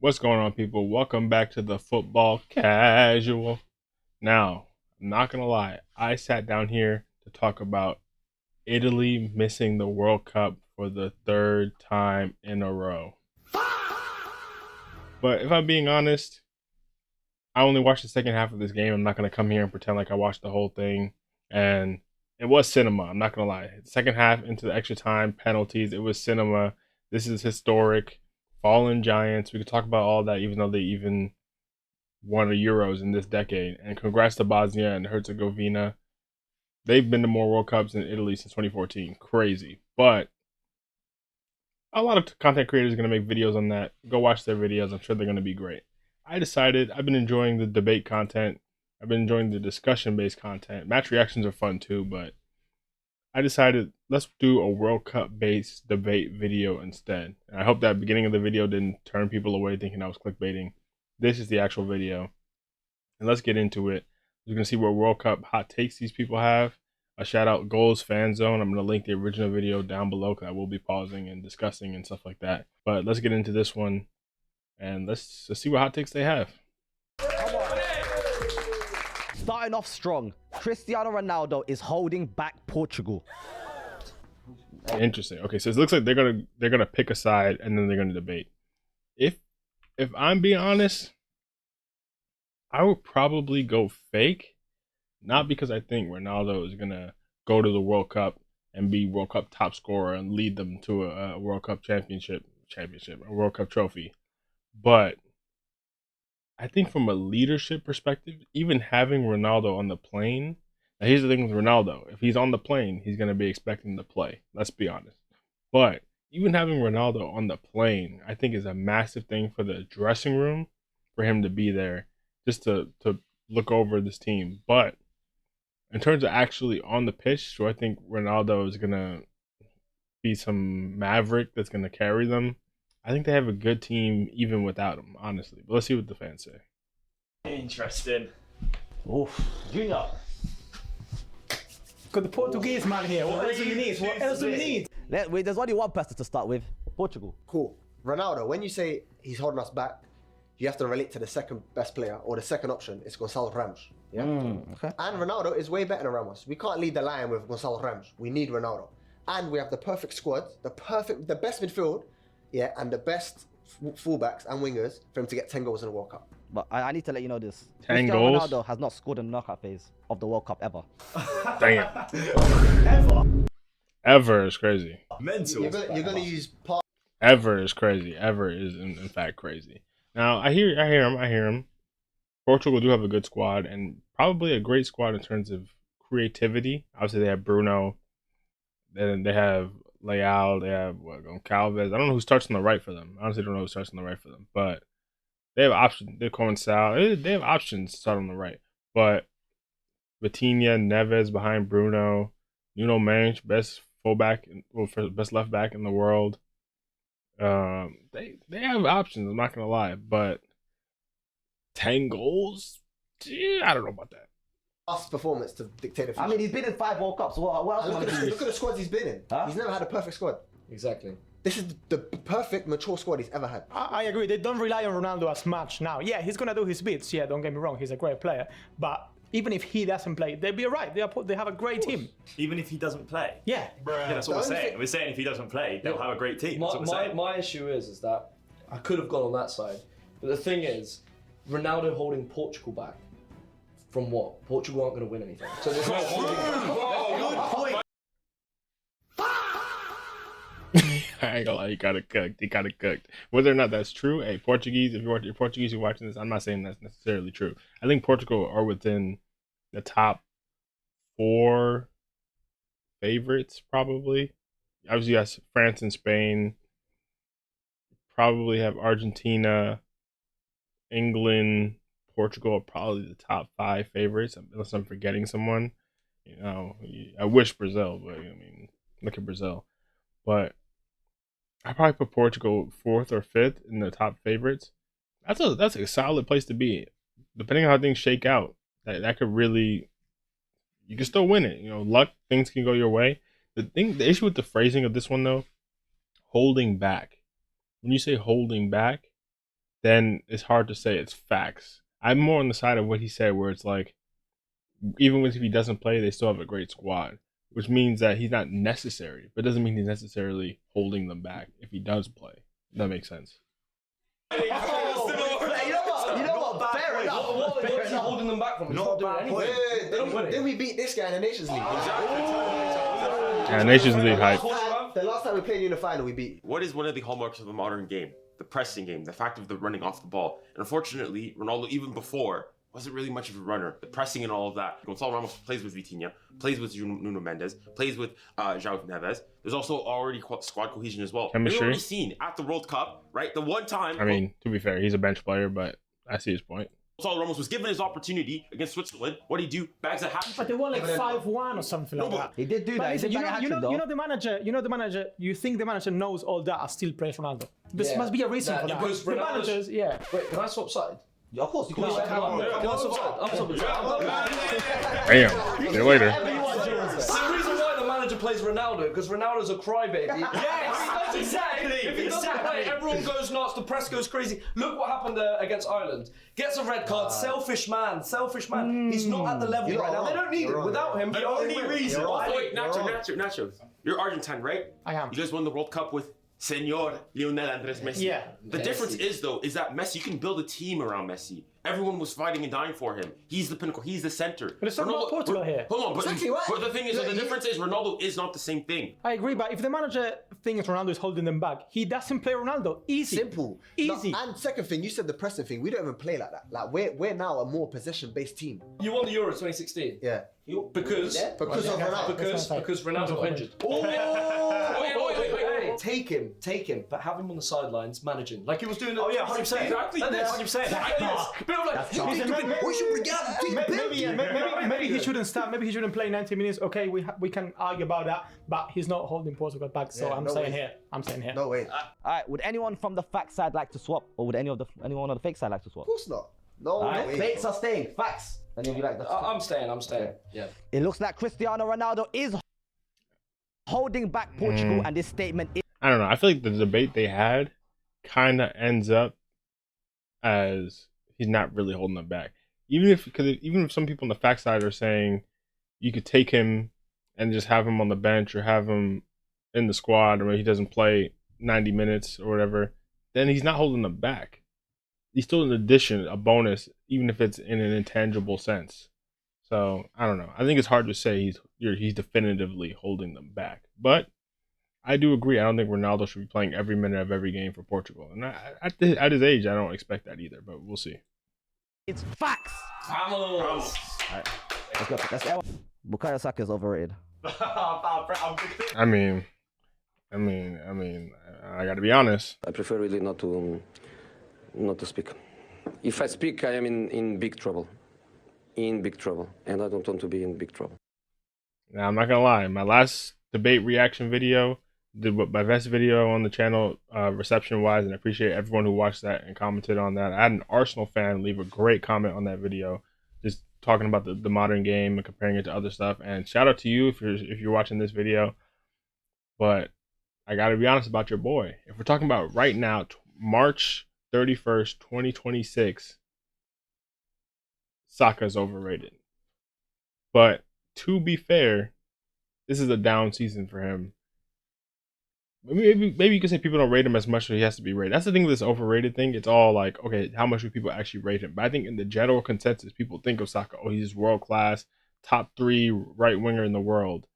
What's going on, people? Welcome back to the Football Casual. Now, I'm not going to lie, I sat down here to talk about Italy missing the World Cup for the third time in a row. But if I'm being honest, I only watched the second half of this game. I'm not going to come here and pretend like I watched the whole thing. And it was cinema, I'm not going to lie. Second half into the extra time, penalties, it was cinema. This is historic. Fallen Giants. We could talk about all that, even though they even won the Euros in this decade. And congrats to Bosnia and Herzegovina. They've been to more World Cups in Italy since 2014. Crazy. But a lot of content creators are going to make videos on that. Go watch their videos. I'm sure they're going to be great. I decided I've been enjoying the debate content. I've been enjoying the discussion based content. Match reactions are fun too, but I decided let's do a World Cup based debate video instead. And I hope that beginning of the video didn't turn people away thinking I was clickbaiting. This is the actual video. And let's get into it. You can see what World Cup hot takes these people have. A shout out Goals Fan Zone. I'm going to link the original video down below because I will be pausing and discussing and stuff like that. But let's get into this one and let's see what hot takes they have. Starting off strong, Cristiano Ronaldo is holding back Portugal. Interesting. Okay, so it looks like they're gonna pick a side and then they're gonna debate. If I'm being honest, I would probably go fake, not because I think Ronaldo is gonna go to the World Cup and be World Cup top scorer and lead them to a World Cup championship, a World Cup trophy, but I think from a leadership perspective, even having Ronaldo on the plane. Now here's the thing with Ronaldo: if he's on the plane, he's gonna be expecting to play. Let's be honest. But even having Ronaldo on the plane, I think is a massive thing for the dressing room, for him to be there, just to look over this team. But in terms of actually on the pitch, so I think Ronaldo is gonna be some maverick that's gonna carry them. I think they have a good team even without him, honestly. But let's see what the fans say. Interesting. Oof. Junior. Got the Portuguese man here. What else do you need? What else do you need? There's only one person to start with. Portugal. Cool. Ronaldo, when you say he's holding us back, you have to relate to the second best player or the second option. It's Gonçalo Ramos. Yeah. Okay. And Ronaldo is way better than Ramos. We can't lead the line with Gonçalo Ramos. We need Ronaldo. And we have the perfect squad, the best midfield, yeah, and the best fullbacks and wingers for him to get 10 goals in the World Cup. But I need to let you know this. 10 Cristiano goals? Ronaldo has not scored in the knockout phase of the World Cup ever. Damn. Ever is crazy. Mental. You're gonna use part. Ever is crazy. Ever is in fact crazy. Now I hear him. Portugal do have a good squad and probably a great squad in terms of creativity. Obviously they have Bruno, then they have Leal, they have Calves. I don't know who starts on the right for them. I honestly don't know who starts on the right for them, but they have options. They're calling Sal. They have options to start on the right, but Vitinha, Neves behind Bruno, Nuno Mendes, best fullback, best left back in the world. They have options. I'm not gonna lie, but 10 goals, I don't know about that. Past performance to dictate the future. I mean, he's been in 5 World Cups. What else? Look at the squads he's been in. Huh? He's never had a perfect squad. Exactly. This is the perfect mature squad he's ever had. I agree. They don't rely on Ronaldo as much now. Yeah, he's gonna do his bits. Yeah, don't get me wrong. He's a great player. But even if he doesn't play, they'll be alright. They have a great team. Even if he doesn't play. Yeah. Yeah, that's what we're saying. We're saying if he doesn't play, they'll have a great team. That's what we're saying. My issue is that I could have gone on that side, but the thing is, Ronaldo holding Portugal back from what? Portugal aren't going to win anything. So there's not holding back. I ain't gonna lie, he got it cooked. Whether or not that's true, hey, Portuguese, if you're Portuguese, you're watching this, I'm not saying that's necessarily true. I think Portugal are within the top 4 favorites, probably. Obviously, yes, France and Spain. Probably have Argentina, England, Portugal are probably the top 5 favorites, unless I'm forgetting someone. You know, I wish Brazil, but I mean, look at Brazil. But I probably put Portugal 4th or 5th in the top favorites. That's a solid place to be. Depending on how things shake out, that could really, you can still win it. You know, luck, things can go your way. The issue with the phrasing of this one though, holding back. When you say holding back, then it's hard to say it's facts. I'm more on the side of what he said, where it's like, even if he doesn't play, they still have a great squad, which means that he's not necessary, but doesn't mean he's necessarily holding them back if he does play. That makes sense. You know what? Fair enough. What is he holding them back from? Not bad point. Then we beat this guy in the Nations League. Yeah, Nations League hype. The last time we played in the final, we beat. What is one of the hallmarks of the modern game? The pressing game, the fact of the running off the ball. And unfortunately, Ronaldo, even before, wasn't really much of a runner. The pressing and all of that. Gonçalo Ramos plays with Vitinha, plays with Nuno Mendes, plays with João Neves. There's also already squad cohesion as well. Chemistry. We've already seen at the World Cup, right? The one time. I mean, to be fair, he's a bench player, but I see his point. Gonçalo Ramos was given his opportunity against Switzerland. What did he do? Bags a hat. But they won like 5-1 or something like that. He did do But that. listen, He did bang a hat-trick, though. you know the manager. You think the manager knows all that and still plays Ronaldo? There must be a reason for that. because The Ronaldo's- managers, Wait, can I swap side? Yeah, of course, you can Can I swap side? I'm swapping side. Damn. See you later. It's the reason why the manager plays Ronaldo, because Ronaldo's a crybaby. Yes, exactly. If he doesn't play, everyone goes nuts. The press goes crazy. Look what happened against Ireland. Gets a red card. Selfish man. He's not at the level right now. They don't need him. Without him, The only reason. Also, wait, Nacho. You're Argentine, right? I am. You guys won the World Cup with Senor Lionel Andres Messi. Yeah. The difference is that Messi, you can build a team around Messi. Everyone was fighting and dying for him. He's the pinnacle. He's the center. But it's not about Portugal here. Hold on, but, Exactly right. but the thing is, the difference is Ronaldo is not the same thing. I agree, but if the manager thinks Ronaldo is holding them back, he doesn't play Ronaldo. Easy. Simple. Easy. No, and second thing, you said the pressing thing. We don't even play like that. Like we're now a more possession-based team. You won the Euro 2016. Yeah. Because Because of Ronaldo. because Ronaldo got injured. Wait. Take him, but have him on the sidelines managing like he was doing. Oh yeah, 100%. Exactly. Like this. 100%. Like this. Bit of like, We should bring out the team. Maybe he shouldn't start. Maybe he shouldn't play 90 minutes. Okay, we can argue about that, but he's not holding Portugal back. So Yeah, I'm no saying way. here. I'm saying here. No way. Of All right, would anyone from the fact side like to swap? Or would anyone on the fake side like to swap? course not. No All right, way. fakes are staying. Facts. Any of you like that? I'm staying. Yeah. It looks like Cristiano Ronaldo is holding back Portugal, and this statement is. I don't know. I feel like the debate they had kind of ends up as he's not really holding them back. Even if some people on the fact side are saying you could take him and just have him on the bench or have him in the squad, or he doesn't play 90 minutes or whatever, then he's not holding them back. He's still an addition, a bonus, even if it's in an intangible sense. So I don't know. I think it's hard to say he's definitively holding them back, but I do agree. I don't think Ronaldo should be playing every minute of every game for Portugal. And at his age, I don't expect that either, but we'll see. It's facts. Vamos. Let's go. Let's go. Bukayo Saka is overrated. I mean, I got to be honest. I prefer really not to speak. If I speak, I am in big trouble. In big trouble. And I don't want to be in big trouble. Now, I'm not going to lie. My last debate reaction video, my best video on the channel, reception-wise, and I appreciate everyone who watched that and commented on that. I had an Arsenal fan leave a great comment on that video, just talking about the modern game and comparing it to other stuff. And shout out to you if you're watching this video. But I got to be honest about your boy. If we're talking about right now, March 31st, 2026, Saka is overrated. But to be fair, this is a down season for him. Maybe you could say people don't rate him as much, so he has to be rated. That's the thing with this overrated thing. It's all like, okay, how much do people actually rate him? But I think in the general consensus, people think of Saka, oh, he's world class, top 3 right winger in the world.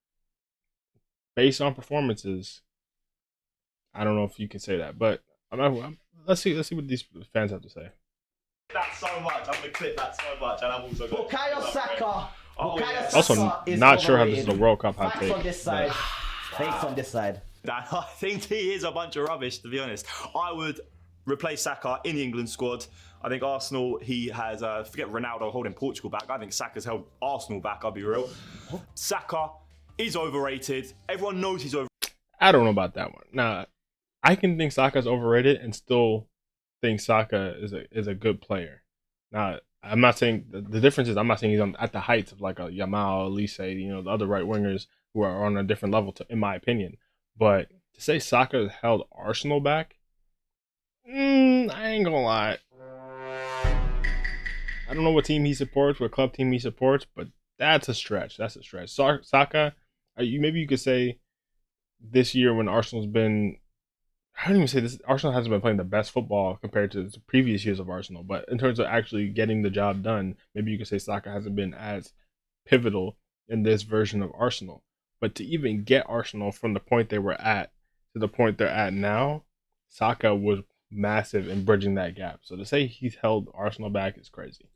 Based on performances, I don't know if you can say that, but let's see what these fans have to say. That so much. I'm gonna clip that so much, and I'm also gonna. Bukayo Saka. yeah. Also, is not sure how this is overrated. a World Cup hot Facts take. on this side. Fakes on this side. I think he is a bunch of rubbish, to be honest. I would replace Saka in the England squad. I think Arsenal, he has, forget Ronaldo holding Portugal back. I think Saka's held Arsenal back, I'll be real. Saka is overrated. Everyone knows he's overrated. I don't know about that one. Now, I can think Saka's overrated and still think Saka is a good player. Now, I'm not saying the difference is I'm not saying he's at the heights of like a Yamal, Elise, the other right wingers who are on a different level, in my opinion. But to say Saka held Arsenal back, I ain't gonna lie. I don't know what team he supports, what club team he supports, but that's a stretch. That's a stretch. Saka, maybe you could say this year when Arsenal's been, I don't even say this, Arsenal hasn't been playing the best football compared to the previous years of Arsenal, but in terms of actually getting the job done, maybe you could say Saka hasn't been as pivotal in this version of Arsenal. But to even get Arsenal from the point they were at to the point they're at now, Saka was massive in bridging that gap. So to say he's held Arsenal back is crazy.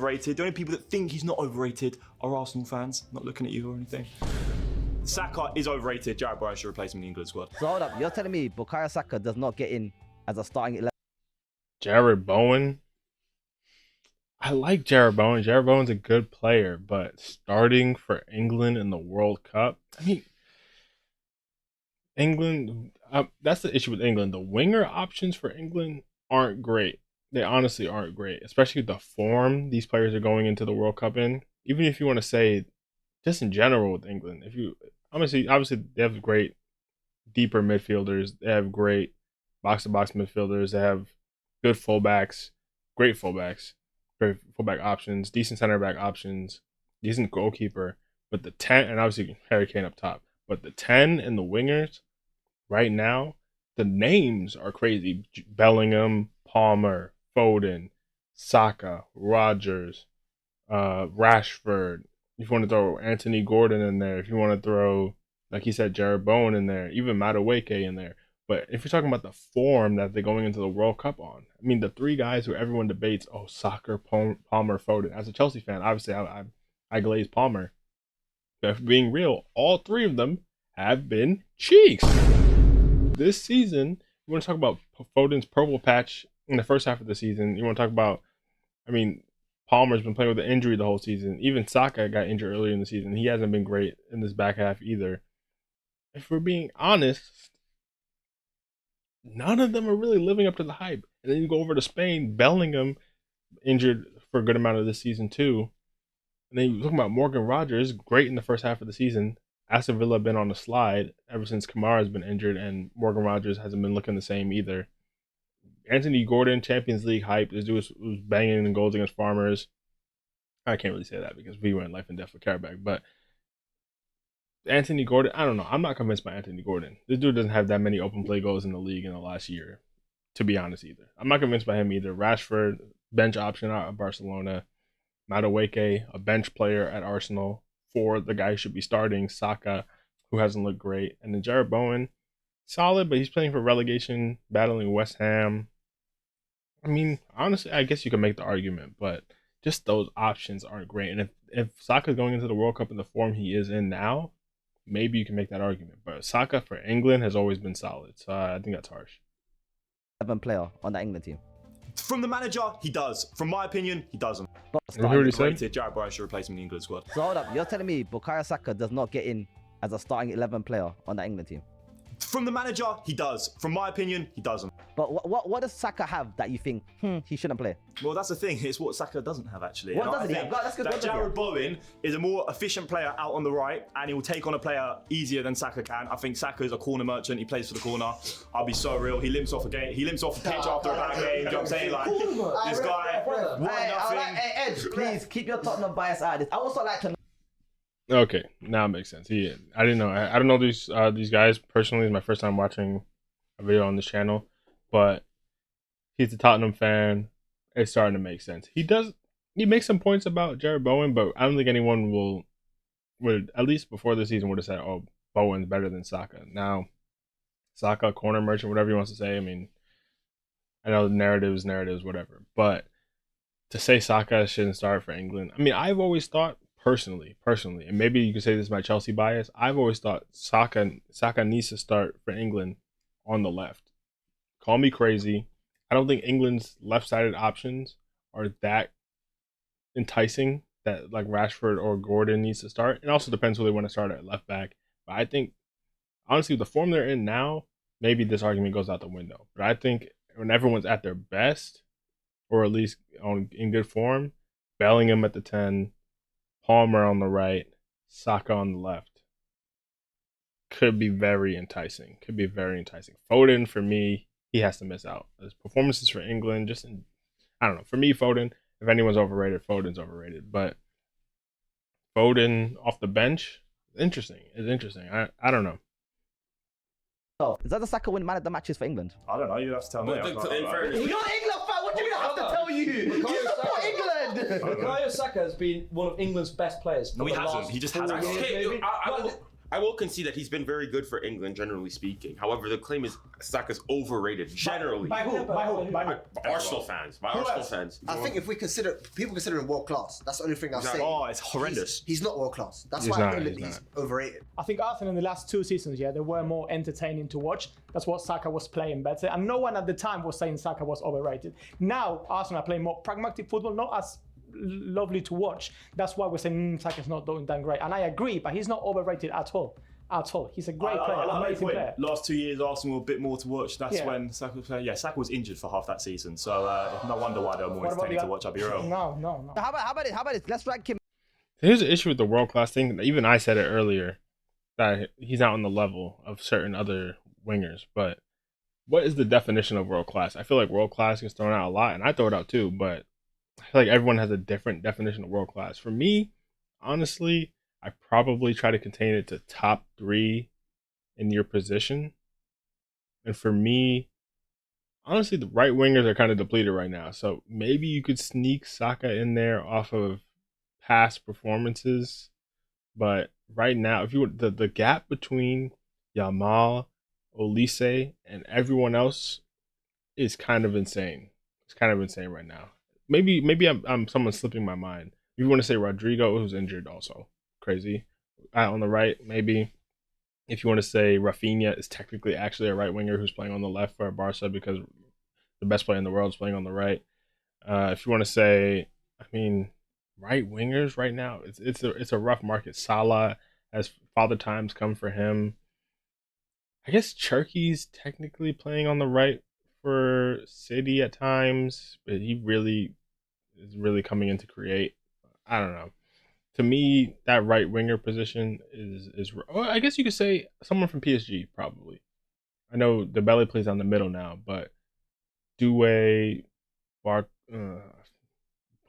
Overrated. The only people that think he's not overrated are Arsenal fans. Not looking at you or anything. Saka is overrated. Jared Bowen should replace him in the England squad. So hold up, you're telling me Bukayo Saka does not get in as a starting 11? Jared Bowen. I like Jared Bowen. Jared Bowen's a good player, but starting for England in the World Cup, I mean, England, that's the issue with England. The winger options for England aren't great. They honestly aren't great, especially the form these players are going into the World Cup in. Even if you want to say, just in general with England, if you obviously they have great deeper midfielders. They have great box-to-box midfielders. They have good fullbacks, great fullbacks, great fullback options, decent center back options, decent goalkeeper. But the 10, and obviously Harry Kane up top, but the 10 and the wingers right now, the names are crazy. Bellingham, Palmer, Foden, Saka, Rogers, Rashford. If you want to throw Anthony Gordon in there, if you want to throw, like he said, Jared Bowen in there, even Madueke in there. But if you're talking about the form that they're going into the World Cup on, I mean, the three guys who everyone debates, oh, Saka, Palmer, Foden. As a Chelsea fan, obviously, I glaze Palmer. But being real, all three of them have been cheeks. This season, you want to talk about Foden's purple patch in the first half of the season. You want to talk about, I mean, Palmer's been playing with an injury the whole season. Even Saka got injured earlier in the season. He hasn't been great in this back half either. If we're being honest, none of them are really living up to the hype. And then you go over to Spain, Bellingham injured for a good amount of this season too. And then you're talking about Morgan Rogers, great in the first half of the season. Aston Villa have been on the slide ever since Kamara's been injured, and Morgan Rogers hasn't been looking the same either. Anthony Gordon, Champions League hype. This dude was banging in goals against Farmers. I can't really say that because we were in life and death with Carabag. But Anthony Gordon, I don't know. I'm not convinced by Anthony Gordon. This dude doesn't have that many open play goals in the league in the last year, to be honest, either. I'm not convinced by him either. Rashford, bench option out of Barcelona. Madueke, a bench player at Arsenal for the guy who should be starting. Saka, who hasn't looked great. And then Jared Bowen, solid, but he's playing for relegation, battling West Ham. I mean, honestly, I guess you can make the argument, but just those options aren't great. And if Saka's going into the World Cup in the form he is in now, maybe you can make that argument. But Saka for England has always been solid, so I think that's harsh. 11 player on that England team. From the manager, he does. From my opinion, he doesn't. But You heard what he said? Overrated. Jared Bowen should replace him in the England squad. so hold up, you're telling me Bukayo Saka does not get in as a starting 11 player on that England team? From the manager, he does. From my opinion, he doesn't. But what does Saka have that you think he shouldn't play? Well, that's the thing. It's what Saka doesn't have, actually. What And I doesn't he think have? That's good. that What does he Jared have? Bowen is a more efficient player out on the right, and he will take on a player easier than Saka can. I think Saka is a corner merchant. He plays for the corner. I'll be so real. He limps off a game. He limps off the pitch after a bad game. You know what I'm saying? Like, this guy, one nothing. Hey, Ed, please keep your Tottenham bias out of this. I also like to. Okay, now it makes sense. I didn't know. I don't know these guys personally. It's my first time watching a video on this channel, but he's a Tottenham fan. It's starting to make sense. He makes some points about Jared Bowen, but I don't think anyone would at least before the season would have said, "Oh, Bowen's better than Saka." Now, Saka, corner merchant, whatever he wants to say. I mean, I know narratives, whatever. But to say Saka shouldn't start for England, I mean, I've always thought personally, and maybe you could say this is my Chelsea bias. I've always thought Saka needs to start for England on the left. Call me crazy. I don't think England's left-sided options are that enticing that like Rashford or Gordon needs to start. It also depends who they want to start at left back. But I think, honestly, the form they're in now, maybe this argument goes out the window. But I think when everyone's at their best, or at least in good form, Bellingham at the 10, Palmer on the right, Saka on the left, could be very enticing. Foden, for me, he has to miss out. His performances for England, I don't know. For me, Foden, if anyone's overrated, Foden's overrated. But Foden off the bench, interesting. It's interesting. I don't know. Oh, is that the Saka win man of the matches for England? I don't know. You have to tell me. But in fairness, You're an England fan. What do you mean I have to tell you? You support England. Bukayo Saka has been one of England's best players. No, he hasn't. He just hasn't. okay, I will concede that he's been very good for England, generally speaking. However, the claim is Saka's overrated, generally. By who? By who? By who? Arsenal fans. By Arsenal fans. I think if we people consider him world class. That's the only thing I'll say. Oh, it's horrendous. He's not world class. That's He's why not, I feel he's that he's not. overrated. I think Arsenal in the last 2 seasons, they were more entertaining to watch. That's what Saka was playing better. And no one at the time was saying Saka was overrated. Now, Arsenal are playing more pragmatic football, not as lovely to watch. That's why we're saying Saka's not doing that great. And I agree, but he's not overrated at all. At all. He's a great player, amazing player. Last 2 years, Arsenal were a bit more to watch. That's Yeah. when Saka was playing. Yeah, Saka was injured for half that season. So no wonder why they were more entertaining to watch. I'll be real. No. How about it? Let's rank him. Here's the issue with the world class thing. Even I said it earlier that he's not on the level of certain other wingers. But what is the definition of world class? I feel like world class gets thrown out a lot, and I throw it out too. But I feel like everyone has a different definition of world class. For me, honestly, I probably try to contain it to top 3 in your position. And for me, honestly, the right wingers are kind of depleted right now. So maybe you could sneak Saka in there off of past performances. But right now, if you would, the gap between Yamal, Olise, and everyone else is kind of insane. It's kind of insane right now. Maybe I'm someone slipping my mind. If you want to say Rodrigo, who's injured also. Crazy. On the right, maybe. If you want to say Rafinha is technically actually a right winger who's playing on the left for Barca because the best player in the world is playing on the right. If you want to say, right wingers right now, it's a rough market. Salah has father times come for him. I guess Turkey's technically playing on the right for City at times, but he really is coming in to create. I don't know. To me, that right winger position is. Well, I guess you could say someone from PSG probably. I know Dembele plays down the middle now, but Doué, Well,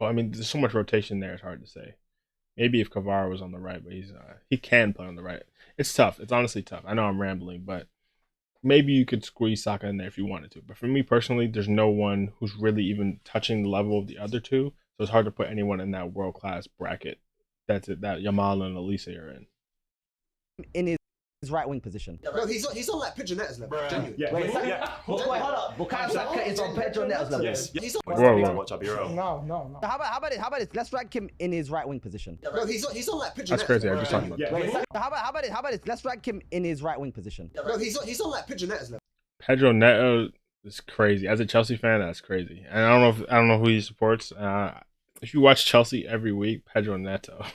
there's so much rotation there. It's hard to say. Maybe if Kvara was on the right, but he can play on the right. It's tough. It's honestly tough. I know I'm rambling, but maybe you could squeeze Saka in there if you wanted to. But for me personally, there's no one who's really even touching the level of the other two. So it's hard to put anyone in that world class bracket. That's it. That Yamal and Olise are in his right wing position. No, he's on like Pedro Neto's level. Genuinely. Yeah. Wait, hold up. Bukayo Saka is on Pedro Neto's level. Yes. He's on. Whoa. Watch, I'll be real. No. How about it? Let's rank him in his right wing position. No, he's on like Pedro That's Neto. crazy. I was just talking about that. Wait, how about it? Let's rank him in his right wing position. No, he's on like Pedro Neto's level. Pedro Neto is crazy. As a Chelsea fan, that's crazy. And I don't know who he supports. If you watch Chelsea every week, Pedro Neto,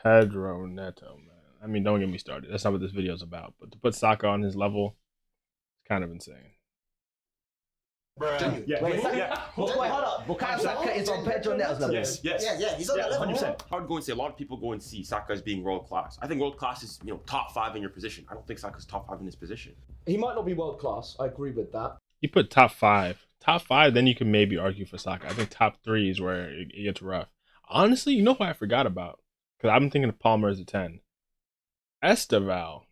man. Don't get me started. That's not what this video is about. But to put Saka on his level, it's kind of insane. Hold up. Bukayo Saka is on Pedro Neto's level. Yes. Yeah, he's on that level. 100%. I would go and say a lot of people go and see Saka as being world class. I think world class is top 5 in your position. I don't think Saka's top 5 in his position. He might not be world class. I agree with that. You put top 5, then you can maybe argue for Saka. I think top 3 is where it gets rough. Honestly, you know who I forgot about? Because I've been thinking of Palmer as a 10. Esteval.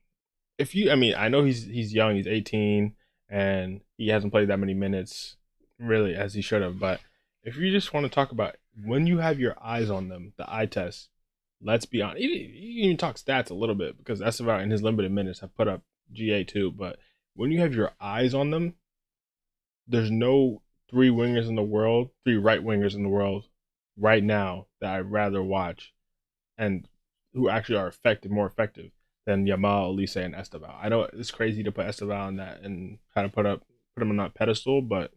I know he's young, he's 18, and he hasn't played that many minutes, really, as he should have. But if you just want to talk about when you have your eyes on them, the eye test, let's be honest. You can even talk stats a little bit because Esteval in his limited minutes have put up GA too. But when you have your eyes on them, there's no 3 right wingers in the world right now that I'd rather watch and who actually are more effective than Yamal, Olise, and Esteval. I know it's crazy to put Esteval on that and kind of put him on that pedestal, but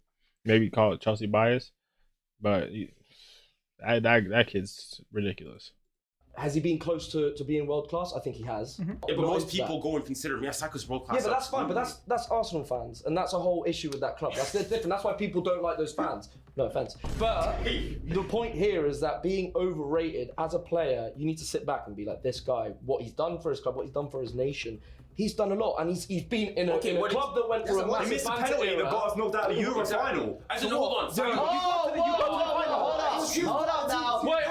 maybe call it Chelsea bias. But that kid's ridiculous. Has he been close to being world class? I think he has. Yeah, but most people go and consider him. Yeah, Saka's world class. Yeah, but that's fine. But that's Arsenal fans, and that's a whole issue with that club. That's different. That's why people don't like those fans. No offense. But the point here is that being overrated as a player, you need to sit back and be like, this guy, what he's done for his club, what he's done for his nation, he's done a lot, and he's been in a club that went through a massive He missed a penalty that got us knocked out of the Euro final. I said, hold on. Hold up now. Wait.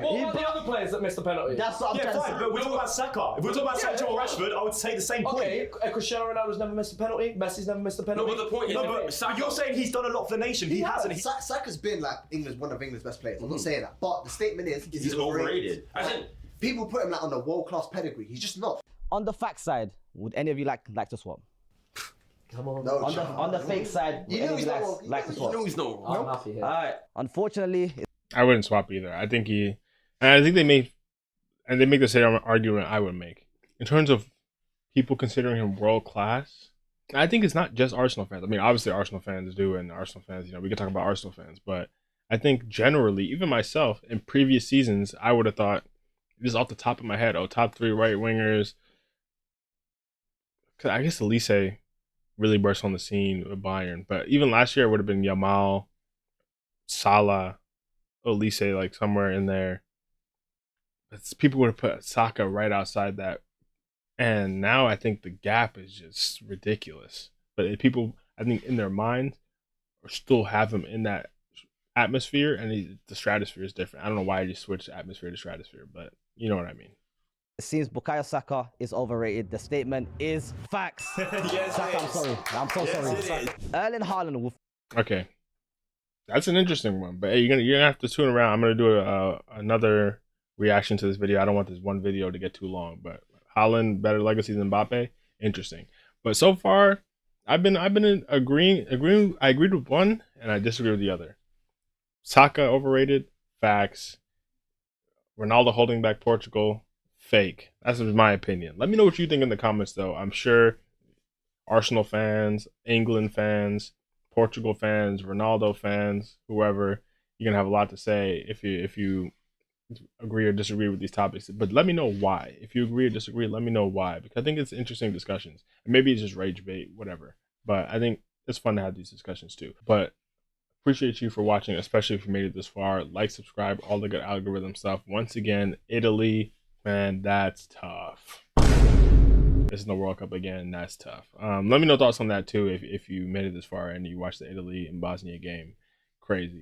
What about the other players that missed the penalty? That's what I'm Yeah, trying to fine, say. but we're talking about Saka. If we're talking about Sancho or Rashford, I would say the same point. Okay, Cristiano Ronaldo's never missed a penalty. Messi's never missed a penalty. No, but the point is, No, but you're saying he's done a lot for the nation. He hasn't. Saka's been like one of England's best players. I'm not saying that, but the statement is he's overrated. I think people put him like on a world-class pedigree. He's just not. On the fact side, would any of you like to swap? Come on. No, On the fake side, would any of you like to swap? you know he's no. I'm happy here. Alright. Unfortunately, I wouldn't swap either. I think they make the same argument I would make in terms of people considering him world class. I think it's not just Arsenal fans. I mean, obviously Arsenal fans do, and Arsenal fans, we can talk about Arsenal fans, but I think generally, even myself, in previous seasons, I would have thought, just off the top of my head, top 3 right wingers. Cause I guess Elise really burst on the scene with Bayern, but even last year it would have been Yamal, Salah, Elise, like somewhere in there. But people would have put Saka right outside that. And now I think the gap is just ridiculous. But people, I think in their mind, still have him in that atmosphere, and the stratosphere is different. I don't know why I just switched atmosphere to stratosphere, but you know what I mean. it seems bukayo Saka is overrated. The statement is facts. Yes, Saka, I'm sorry. I'm so sorry. Erling Haaland will. Okay, that's an interesting one. But hey, you're gonna have to tune around. I'm gonna do another reaction to this video. I don't want this one video to get too long, but Haaland better legacy than Mbappe. Interesting. But so far, I've been agreeing. I agreed with one, and I disagree with the other. Saka overrated. Facts. Ronaldo holding back Portugal. Fake. That's my opinion. Let me know what you think in the comments, though. I'm sure Arsenal fans, England fans, Portugal fans, Ronaldo fans, whoever, you're gonna have a lot to say if you agree or disagree with these topics. But let me know why. If you agree or disagree, let me know why, because I think it's interesting discussions. And maybe it's just rage bait, whatever. But I think it's fun to have these discussions too. But appreciate you for watching, especially if you made it this far. Like, subscribe, all the good algorithm stuff. Once again, Italy, man, that's tough. This is the World Cup again. That's tough. Let me know thoughts on that too. If you made it this far and you watched the Italy and Bosnia game, crazy.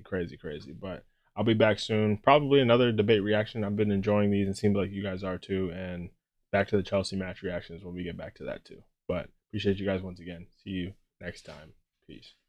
But I'll be back soon. Probably another debate reaction. I've been enjoying these and seems like you guys are too. And back to the Chelsea match reactions when we get back to that too. But appreciate you guys once again. See you next time. Peace.